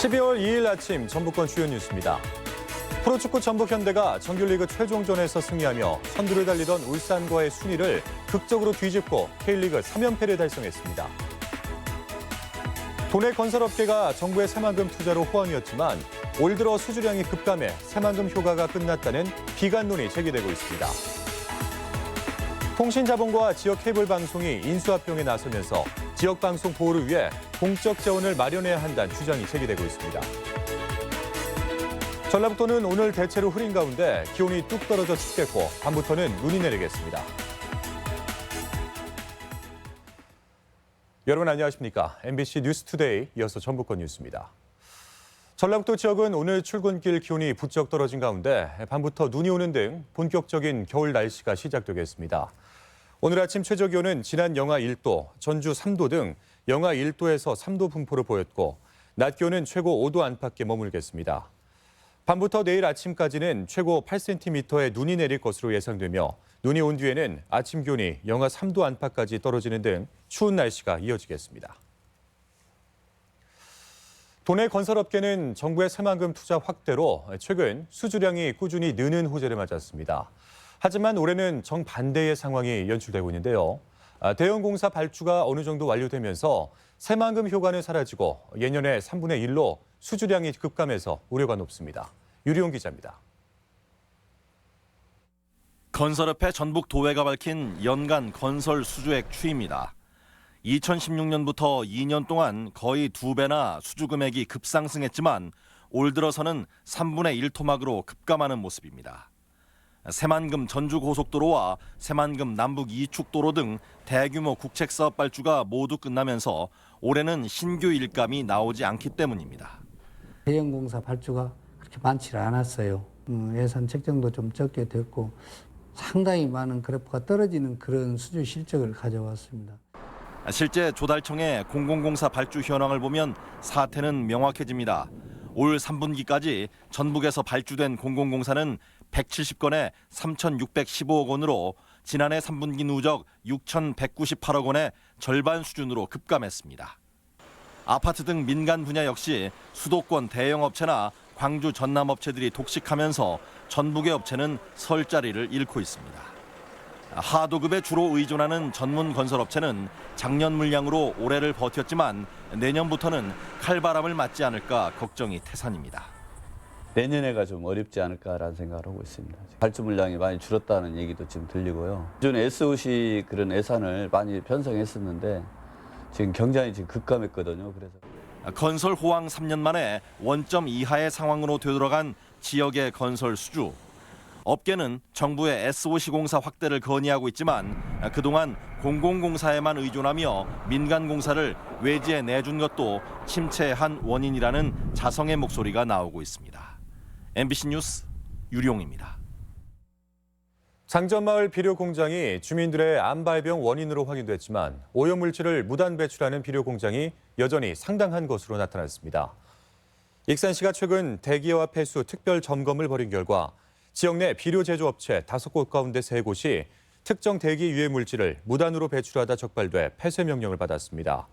12월 2일 아침 전북권 주요 뉴스입니다. 프로축구 전북현대가 정규리그 최종전에서 승리하며 선두를 달리던 울산과의 순위를 극적으로 뒤집고 K리그 3연패를 달성했습니다. 도내 건설업계가 정부의 새만금 투자로 호황이었지만 올 들어 수주량이 급감해 새만금 효과가 끝났다는 비관론이 제기되고 있습니다. 통신자본과 지역 케이블 방송이 인수합병에 나서면서 지역 방송 보호를 위해 공적 재원을 마련해야 한다는 주장이 제기되고 있습니다. 전라북도는 오늘 대체로 흐린 가운데 기온이 뚝 떨어져 춥겠고 밤부터는 눈이 내리겠습니다. 여러분 안녕하십니까? MBC 뉴스투데이 이어서 전북권 뉴스입니다. 전라북도 지역은 오늘 출근길 기온이 부쩍 떨어진 가운데 밤부터 눈이 오는 등 본격적인 겨울 날씨가 시작되겠습니다. 오늘 아침 최저 기온은 지난 영하 1도, 전주 3도 등 영하 1도에서 3도 분포를 보였고 낮 기온은 최고 5도 안팎에 머물겠습니다. 밤부터 내일 아침까지는 최고 8cm의 눈이 내릴 것으로 예상되며 눈이 온 뒤에는 아침 기온이 영하 3도 안팎까지 떨어지는 등 추운 날씨가 이어지겠습니다. 도내 건설업계는 정부의 새만금 투자 확대로 최근 수주량이 꾸준히 느는 호재를 맞았습니다. 하지만 올해는 정반대의 상황이 연출되고 있는데요. 대형 공사 발주가 어느 정도 완료되면서 새만금 효과는 사라지고 예년의 3분의 1로 수주량이 급감해서 우려가 높습니다. 유리용 기자입니다. 건설업회 전북도회가 밝힌 연간 건설 수주액 추이입니다. 2016년부터 2년 동안 거의 2배나 수주 금액이 급상승했지만 올 들어서는 3분의 1 토막으로 급감하는 모습입니다. 새만금 전주고속도로와 새만금 남북 이축도로 등 대규모 국책사업 발주가 모두 끝나면서 올해는 신규 일감이 나오지 않기 때문입니다. 대형 공사 발주가 그렇게 많지 않았어요. 예산 책정도 좀 적게 됐고 상당히 많은 그래프가 떨어지는 그런 수주 실적을 가져왔습니다. 실제 조달청의 공공공사 발주 현황을 보면 사태는 명확해집니다. 올 3분기까지 전북에서 발주된 공공공사는 170건에 3,615억 원으로 지난해 3분기 누적 6,198억 원의 절반 수준으로 급감했습니다. 아파트 등 민간 분야 역시 수도권 대형 업체나 광주 전남 업체들이 독식하면서 전북의 업체는 설 자리를 잃고 있습니다. 하도급에 주로 의존하는 전문 건설업체는 작년 물량으로 올해를 버텼지만 내년부터는 칼바람을 맞지 않을까 걱정이 태산입니다. 내년에가 좀 어렵지 않을까라는 생각을 하고 있습니다. 발주 물량이 많이 줄었다는 얘기도 지금 들리고요. 기존에 SOC 그런 예산을 많이 편성했었는데 지금 경장이 지금 급감했거든요. 그래서 건설 호황 3년 만에 원점 이하의 상황으로 되돌아간 지역의 건설 수주. 업계는 정부의 SOC 공사 확대를 건의하고 있지만 그동안 공공공사에만 의존하며 민간 공사를 외지에 내준 것도 침체의 한 원인이라는 자성의 목소리가 나오고 있습니다. MBC 뉴스 유룡입니다. 장전마을 비료 공장이 주민들의 암 발병 원인으로 확인됐지만 오염물질을 무단 배출하는 비료 공장이 여전히 상당한 것으로 나타났습니다. 익산시가 최근 대기와 폐수 특별 점검을 벌인 결과 지역 내 비료 제조업체 5곳 가운데 3곳이 특정 대기 유해 물질을 무단으로 배출하다 적발돼 폐쇄 명령을 받았습니다.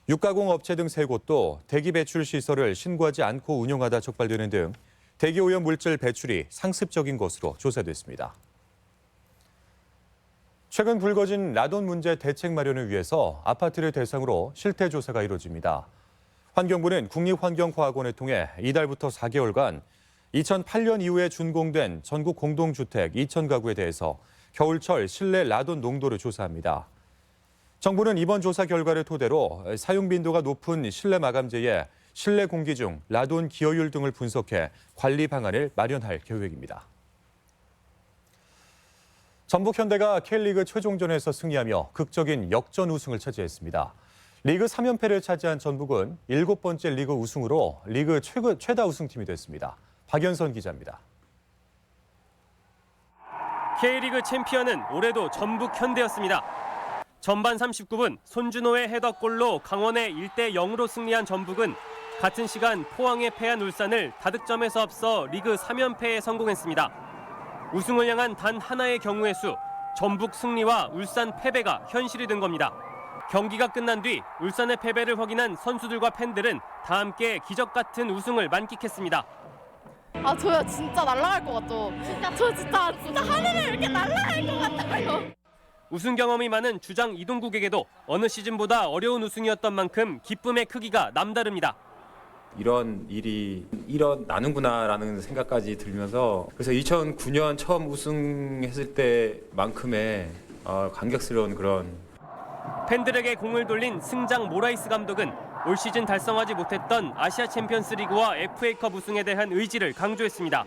육가공 업체 등 3곳도 대기 배출 시설을 신고하지 않고 운영하다 적발되는 등 대기 오염 물질 배출이 상습적인 것으로 조사됐습니다. 최근 불거진 라돈 문제 대책 마련을 위해서 아파트를 대상으로 실태 조사가 이루어집니다. 환경부는 국립환경과학원을 통해 이달부터 4개월간 2008년 이후에 준공된 전국 공동주택 2,000가구에 대해서 겨울철 실내 라돈 농도를 조사합니다. 정부는 이번 조사 결과를 토대로 사용 빈도가 높은 실내 마감재에 실내 공기 중 라돈 기여율 등을 분석해 관리 방안을 마련할 계획입니다. 전북현대가 K리그 최종전에서 승리하며 극적인 역전 우승을 차지했습니다. 리그 3연패를 차지한 전북은 7번째 리그 우승으로 리그 최다 우승팀이 됐습니다. 박연선 기자입니다. K리그 챔피언은 올해도 전북 현대였습니다. 전반 39분 손준호의 헤더골로 강원에 1대0으로 승리한 전북은 같은 시간 포항에 패한 울산을 다득점에서 앞서 리그 3연패에 성공했습니다. 우승을 향한 단 하나의 경우의 수, 전북 승리와 울산 패배가 현실이 된 겁니다. 경기가 끝난 뒤 울산의 패배를 확인한 선수들과 팬들은 다 함께 기적 같은 우승을 만끽했습니다. 아, 저요 진짜 날아갈 것 같죠? 저 진짜 하늘을 이렇게 날아갈 것 같아요. 우승 경험이 많은 주장 이동국에게도 어느 시즌보다 어려운 우승이었던 만큼 기쁨의 크기가 남다릅니다. 이런 일이 일어나는구나라는 생각까지 들면서 그래서 2009년 처음 우승했을 때만큼의 감격스러운 그런 팬들에게 공을 돌린 승장 모라이스 감독은 올 시즌 달성하지 못했던 아시아 챔피언스리그와 FA컵 우승에 대한 의지를 강조했습니다.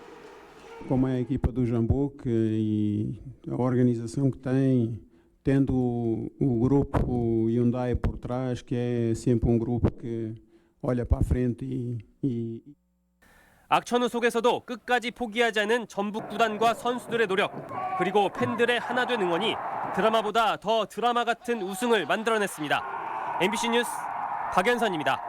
Como é a equipa do Jambuque e a organização que tem, tendo o grupo Hyundai por trás, que é sempre grupo que olha para frente e 악천후 속에서도 끝까지 포기하지 않은 전북 구단과 선수들의 노력, 그리고 팬들의 하나된 응원이 드라마보다 더 드라마 같은 우승을 만들어냈습니다. MBC 뉴스 박연선입니다.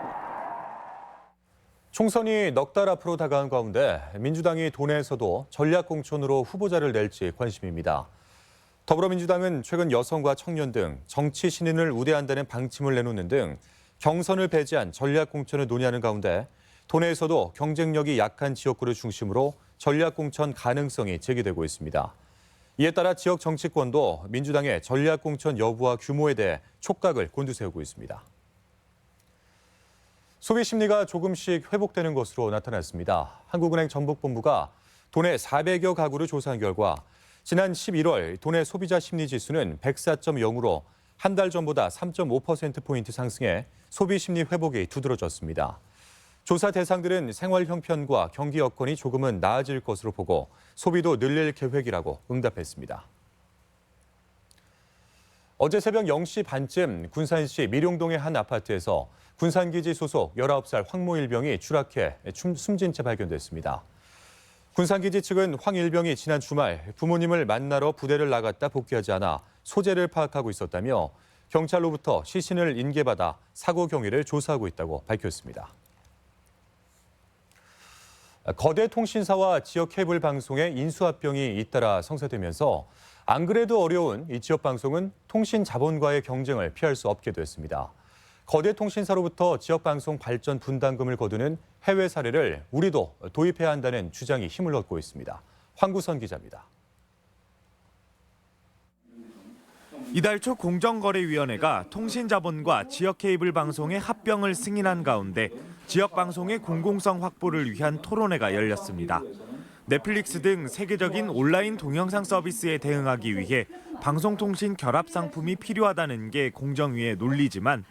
총선이 넉 달 앞으로 다가온 가운데 민주당이 도내에서도 전략공천으로 후보자를 낼지 관심입니다. 더불어민주당은 최근 여성과 청년 등 정치 신인을 우대한다는 방침을 내놓는 등 경선을 배제한 전략공천을 논의하는 가운데 도내에서도 경쟁력이 약한 지역구를 중심으로 전략공천 가능성이 제기되고 있습니다. 이에 따라 지역 정치권도 민주당의 전략공천 여부와 규모에 대해 촉각을 곤두세우고 있습니다. 소비 심리가 조금씩 회복되는 것으로 나타났습니다. 한국은행 전북본부가 도내 400여 가구를 조사한 결과 지난 11월 도내 소비자 심리 지수는 104.0으로 한 달 전보다 3.5%포인트 상승해 소비 심리 회복이 두드러졌습니다. 조사 대상들은 생활 형편과 경기 여건이 조금은 나아질 것으로 보고 소비도 늘릴 계획이라고 응답했습니다. 어제 새벽 0시 반쯤 군산시 미룡동의 한 아파트에서 군산기지 소속 19살 황모 일병이 추락해 숨진 채 발견됐습니다. 군산기지 측은 황 일병이 지난 주말 부모님을 만나러 부대를 나갔다 복귀하지 않아 소재를 파악하고 있었다며 경찰로부터 시신을 인계받아 사고 경위를 조사하고 있다고 밝혔습니다. 거대 통신사와 지역 케이블 방송의 인수합병이 잇따라 성사되면서 안 그래도 어려운 이 지역 방송은 통신 자본과의 경쟁을 피할 수 없게 됐습니다. 거대 통신사로부터 지역 방송 발전 분담금을 거두는 해외 사례를 우리도 도입해야 한다는 주장이 힘을 얻고 있습니다. 황구선 기자입니다. 이달 초 공정거래위원회가 통신자본과 지역 케이블 방송의 합병을 승인한 가운데 지역 방송의 공공성 확보를 위한 토론회가 열렸습니다. 넷플릭스 등 세계적인 온라인 동영상 서비스에 대응하기 위해 방송통신 결합 상품이 필요하다는 게 공정위의 논리지만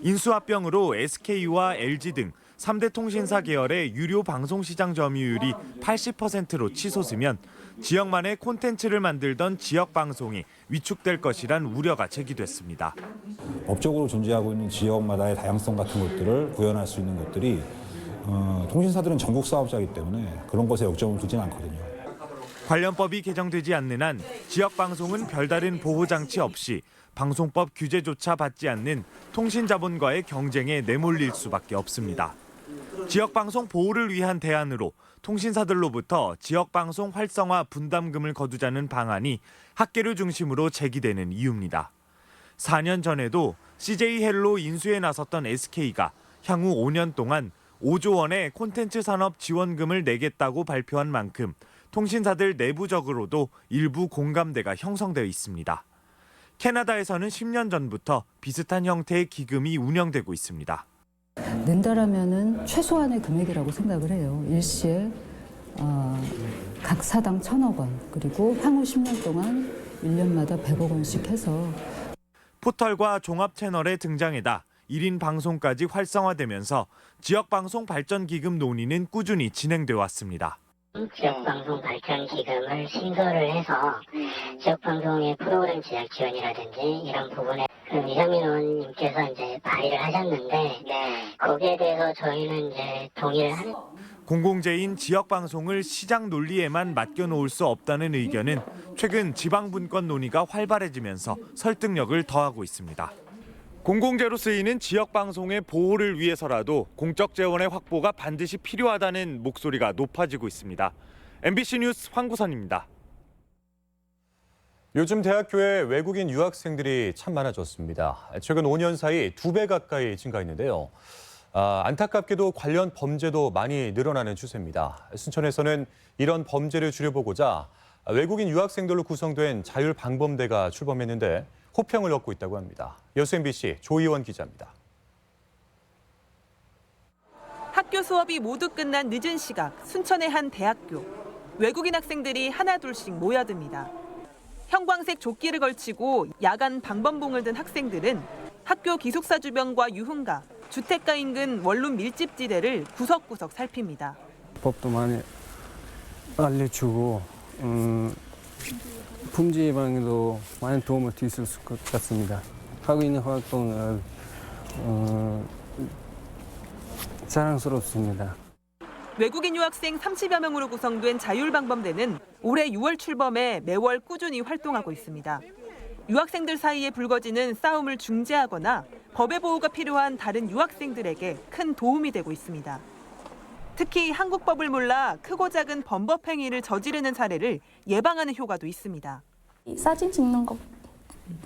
인수합병으로 SK와 LG 등 3대 통신사 계열의 유료 방송 시장 점유율이 80%로 치솟으면 지역만의 콘텐츠를 만들던 지역 방송이 위축될 것이란 우려가 제기됐습니다. 법적으로 존재하고 있는 지역마다의 다양성 같은 것들을 구현할 수 있는 것들이 통신사들은 전국 사업자이기 때문에 그런 것에 역점을 두지는 않거든요. 관련법이 개정되지 않는 한 지역 방송은 별다른 보호 장치 없이 방송법 규제조차 받지 않는 통신자본과의 경쟁에 내몰릴 수밖에 없습니다. 지역방송 보호를 위한 대안으로 통신사들로부터 지역방송 활성화 분담금을 거두자는 방안이 학계를 중심으로 제기되는 이유입니다. 4년 전에도 CJ 헬로 인수에 나섰던 SK가 향후 5년 동안 5조 원의 콘텐츠 산업 지원금을 내겠다고 발표한 만큼 통신사들 내부적으로도 일부 공감대가 형성되어 있습니다. 캐나다에서는 10년 전부터 비슷한 형태의 기금이 운영되고 있습니다. 낸다라면은 최소한의 금액이라고 생각을 해요. 일시에 각 사당 1,000억 원, 그리고 향후 10년 동안 1년마다 100억 원씩 해서 포털과 종합 채널의 등장에다 1인 방송까지 활성화되면서 지역방송 발전기금 논의는 꾸준히 진행돼 왔습니다. 지역방송 발전 기금을 신설을 해서 지역방송의 프로그램 제작 지원이라든지 이런 부분에 이상민 의원님께서 이제 발의를 하셨는데 거기에 대해서 저희는 이제 동의를 하는. 공공재인 지역방송을 시장 논리에만 맡겨놓을 수 없다는 의견은 최근 지방분권 논의가 활발해지면서 설득력을 더하고 있습니다. 공공재로 쓰이는 지역방송의 보호를 위해서라도 공적 재원의 확보가 반드시 필요하다는 목소리가 높아지고 있습니다. MBC 뉴스 황구선입니다. 요즘 대학교에 외국인 유학생들이 참 많아졌습니다. 최근 5년 사이 2배 가까이 증가했는데요. 안타깝게도 관련 범죄도 많이 늘어나는 추세입니다. 순천에서는 이런 범죄를 줄여보고자 외국인 유학생들로 구성된 자율방범대가 출범했는데 호평을 얻고 있다고 합니다. 여수 MBC 조희원 기자입니다. 학교 수업이 모두 끝난 늦은 시각 순천의 한 대학교. 외국인 학생들이 하나둘씩 모여듭니다. 형광색 조끼를 걸치고 야간 방범봉을 든 학생들은 학교 기숙사 주변과 유흥가, 주택가 인근 원룸 밀집지대를 구석구석 살핍니다. 법도 많이 알려주고 품질 예방에도 많은 도움을 드릴 수 있을 것 같습니다. 하고 있는 활동은 자랑스럽습니다. 외국인 유학생 30여 명으로 구성된 자율방범대는 올해 6월 출범해 매월 꾸준히 활동하고 있습니다. 유학생들 사이에 불거지는 싸움을 중재하거나 법의 보호가 필요한 다른 유학생들에게 큰 도움이 되고 있습니다. 특히 한국법을 몰라 크고 작은 범법 행위를 저지르는 사례를 예방하는 효과도 있습니다. 사진 찍는 것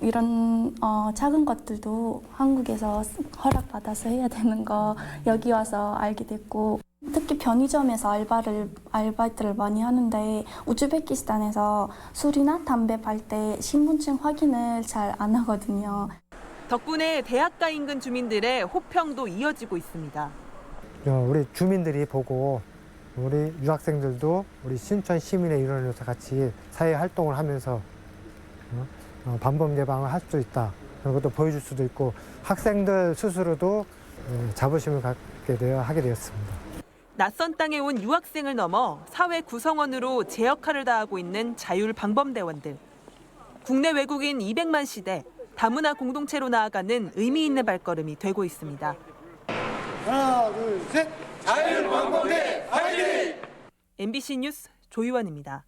이런 작은 것들도 한국에서 허락받아서 해야 되는 거 여기 와서 알게 됐고, 특히 편의점에서 알바들을 많이 하는데 우즈베키스탄에서 술이나 담배 팔 때 신분증 확인을 잘 안 하거든요. 덕분에 대학가 인근 주민들의 호평도 이어지고 있습니다. 우리 주민들이 보고 우리 유학생들도 우리 순천 시민의 일원으로서 같이 사회 활동을 하면서 반범 예방을 할 수 있다. 그런 것도 보여줄 수도 있고 학생들 스스로도 자부심을 갖게 하게 되었습니다. 낯선 땅에 온 유학생을 넘어 사회 구성원으로 제 역할을 다하고 있는 자율방범대원들. 국내 외국인 200만 시대 다문화 공동체로 나아가는 의미 있는 발걸음이 되고 있습니다. 하나, 둘, 셋! 자율방범대 화이팅! MBC 뉴스 조희원입니다.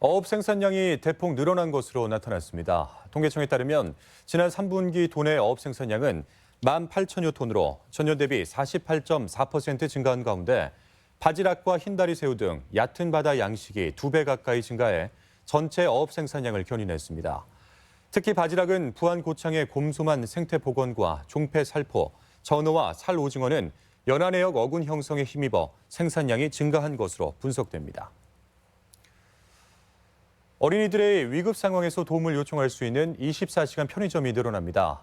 어업 생산량이 대폭 늘어난 것으로 나타났습니다. 통계청에 따르면 지난 3분기 도내 어업 생산량은 18,000여 톤으로 전년 대비 48.4% 증가한 가운데 바지락과 흰다리 새우 등 얕은 바다 양식이 2배 가까이 증가해 전체 어업 생산량을 견인했습니다. 특히 바지락은 부안 고창의 곰소만 생태 복원과 종폐 살포, 전어와 살 오징어는 연안해역 어군 형성에 힘입어 생산량이 증가한 것으로 분석됩니다. 어린이들의 위급 상황에서 도움을 요청할 수 있는 24시간 편의점이 늘어납니다.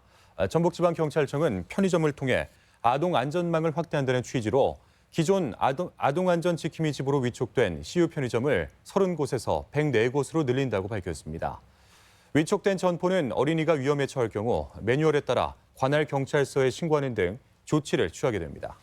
전북지방경찰청은 편의점을 통해 아동 안전망을 확대한다는 취지로 기존 아동 안전 지킴이 집으로 위촉된 CU 편의점을 30곳에서 104곳으로 늘린다고 밝혔습니다. 위촉된 점포는 어린이가 위험에 처할 경우 매뉴얼에 따라 관할 경찰서에 신고하는 등 조치를 취하게 됩니다.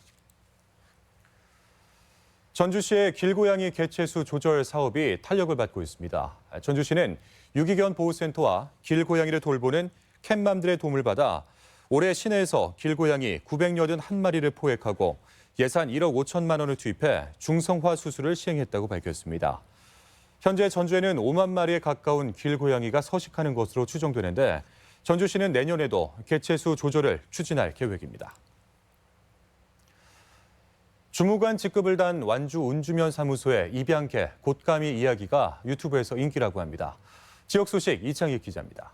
전주시의 길고양이 개체수 조절 사업이 탄력을 받고 있습니다. 전주시는 유기견 보호센터와 길고양이를 돌보는 캣맘들의 도움을 받아 올해 시내에서 길고양이 981마리를 포획하고 예산 1억 5천만 원을 투입해 중성화 수술을 시행했다고 밝혔습니다. 현재 전주에는 5만 마리에 가까운 길고양이가 서식하는 것으로 추정되는데 전주시는 내년에도 개체수 조절을 추진할 계획입니다. 주무관 직급을 단 완주 운주면 사무소의 입양개 곶감이 이야기가 유튜브에서 인기라고 합니다. 지역 소식 이창익 기자입니다.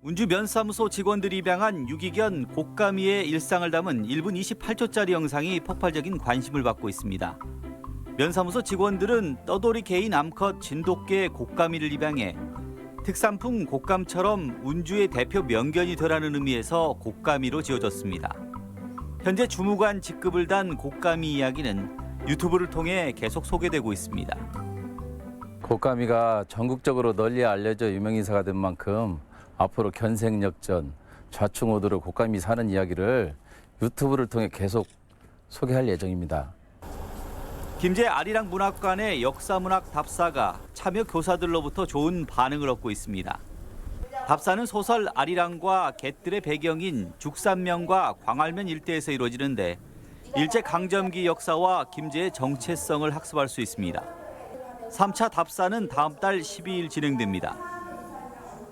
운주 면사무소 직원들이 입양한 유기견 곶감이의 일상을 담은 1분 28초짜리 영상이 폭발적인 관심을 받고 있습니다. 면사무소 직원들은 떠돌이 개인 암컷 진돗개 곶감이를 입양해 특산품 곶감처럼 운주의 대표 명견이 되라는 의미에서 곶감이로 지어졌습니다. 현재 주무관 직급을 단 곶감이 이야기는 유튜브를 통해 계속 소개되고 있습니다. 곶감이가 전국적으로 널리 알려져 유명인사가 된 만큼 앞으로 견생역전, 좌충우돌로 곶감이 사는 이야기를 유튜브를 통해 계속 소개할 예정입니다. 김제 아리랑 문학관의 역사문학 답사가 참여 교사들로부터 좋은 반응을 얻고 있습니다. 답사는 소설 아리랑과 갯들의 배경인 죽산면과 광활면 일대에서 이루어지는데 일제강점기 역사와 김제의 정체성을 학습할 수 있습니다. 3차 답사는 다음 달 12일 진행됩니다.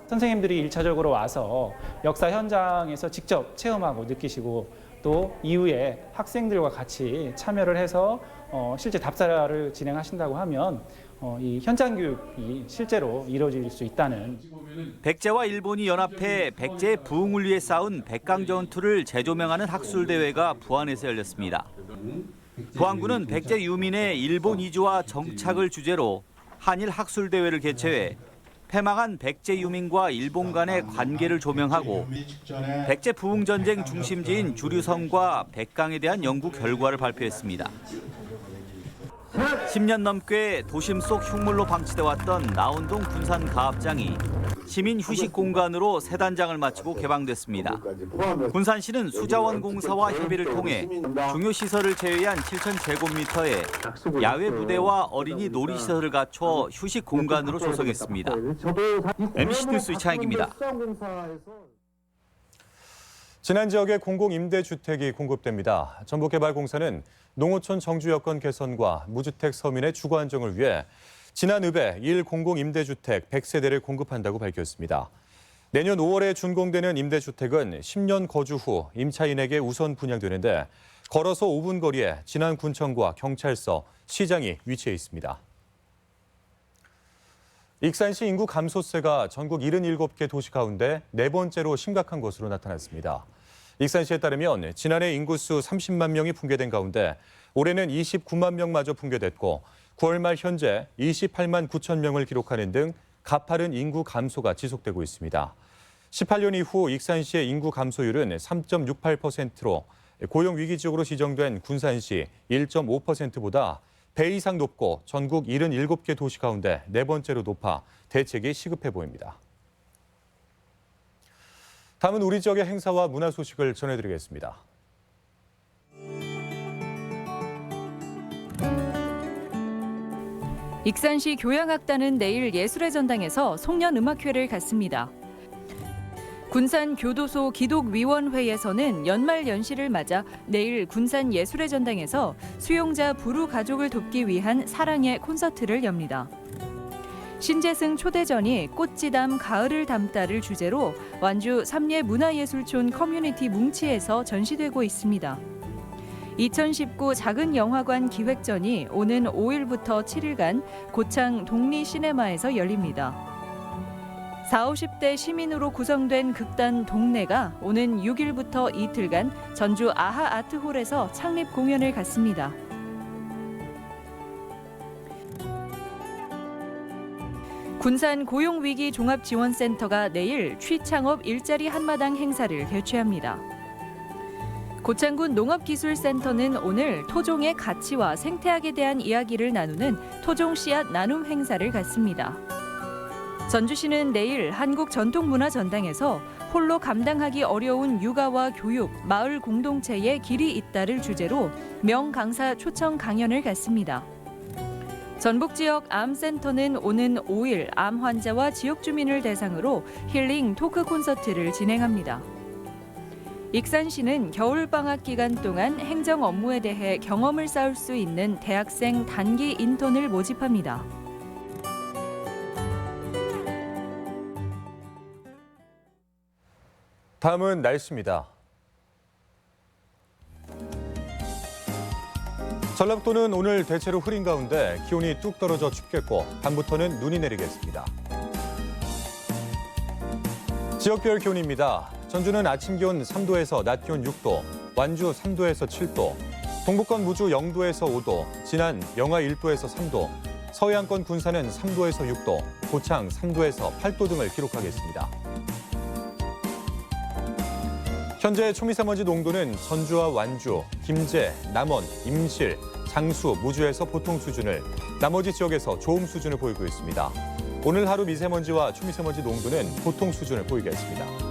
선생님들이 1차적으로 와서 역사 현장에서 직접 체험하고 느끼시고 또 이후에 학생들과 같이 참여를 해서 실제 답사를 진행하신다고 하면 이 현장 교육이 실제로 이루어질 수 있다는. 백제와 일본이 연합해 백제의 부흥을 위해 쌓은 백강 전투를 재조명하는 학술 대회가 부안에서 열렸습니다. 부안군은 백제 유민의 일본 이주와 정착을 주제로 한일 학술 대회를 개최해 패망한 백제 유민과 일본 간의 관계를 조명하고 백제 부흥 전쟁 중심지인 주류성과 백강에 대한 연구 결과를 발표했습니다. 10년 넘게 도심 속 흉물로 방치돼 왔던 나온동 군산 가압장이 시민 휴식 공간으로 새 단장을 마치고 개방됐습니다. 군산시는 수자원 공사와 협의를 통해 중요 시설을 제외한 7,000제곱미터의 야외 무대와 어린이 놀이시설을 갖춰 휴식 공간으로 조성했습니다. MBC 뉴스 이창익입니다. 지난 지역에 공공임대주택이 공급됩니다. 전북개발공사는 농어촌 정주 여건 개선과 무주택 서민의 주거 안정을 위해 지난읍에 1공공임대주택 100세대를 공급한다고 밝혔습니다. 내년 5월에 준공되는 임대주택은 10년 거주 후 임차인에게 우선 분양되는데 걸어서 5분 거리에 진안군청과 경찰서, 시장이 위치해 있습니다. 익산시 인구 감소세가 전국 77개 도시 가운데 4번째로 심각한 것으로 나타났습니다. 익산시에 따르면 지난해 인구수 30만 명이 붕괴된 가운데 올해는 29만 명마저 붕괴됐고 9월 말 현재 28만 9천 명을 기록하는 등 가파른 인구 감소가 지속되고 있습니다. 18년 이후 익산시의 인구 감소율은 3.68%로 고용위기 지역으로 지정된 군산시 1.5%보다 배 이상 높고 전국 77개 도시 가운데 4번째로 높아 대책이 시급해 보입니다. 다음은 우리 지역의 행사와 문화 소식을 전해드리겠습니다. 익산시 교향악단은 내일 예술의 전당에서 송년음악회를 갖습니다. 군산 교도소 기독위원회에서는 연말 연시를 맞아 내일 군산 예술의 전당에서 수용자 불우 가족을 돕기 위한 사랑의 콘서트를 엽니다. 신재승 초대전이 꽃지담 가을을 담다를 주제로 완주 삼례문화예술촌 커뮤니티 뭉치에서 전시되고 있습니다. 2019 작은 영화관 기획전이 오는 5일부터 7일간 고창 독리시네마에서 열립니다. 40, 50대 시민으로 구성된 극단 동네가 오는 6일부터 이틀간 전주 아하 아트홀에서 창립 공연을 갖습니다. 군산 고용위기 종합지원센터가 내일 취창업 일자리 한마당 행사를 개최합니다. 고창군 농업기술센터는 오늘 토종의 가치와 생태학에 대한 이야기를 나누는 토종 씨앗 나눔 행사를 갖습니다. 전주시는 내일 한국전통문화전당에서 홀로 감당하기 어려운 육아와 교육, 마을 공동체의 길이 있다를 주제로 명강사 초청 강연을 갖습니다. 전북 지역 암센터는 오는 5일 암 환자와 지역 주민을 대상으로 힐링 토크 콘서트를 진행합니다. 익산시는 겨울방학 기간 동안 행정 업무에 대해 경험을 쌓을 수 있는 대학생 단기 인턴을 모집합니다. 다음은 날씨입니다. 전라북도는 오늘 대체로 흐린 가운데 기온이 뚝 떨어져 춥겠고 밤부터는 눈이 내리겠습니다. 지역별 기온입니다. 전주는 아침 기온 3도에서 낮 기온 6도, 완주 3도에서 7도, 동북권 무주 0도에서 5도, 진안 영하 1도에서 3도, 서해안권 군산은 3도에서 6도, 고창 3도에서 8도 등을 기록하겠습니다. 현재 초미세먼지 농도는 전주와 완주, 김제, 남원, 임실, 장수, 무주에서 보통 수준을, 나머지 지역에서 좋음 수준을 보이고 있습니다. 오늘 하루 미세먼지와 초미세먼지 농도는 보통 수준을 보이겠습니다.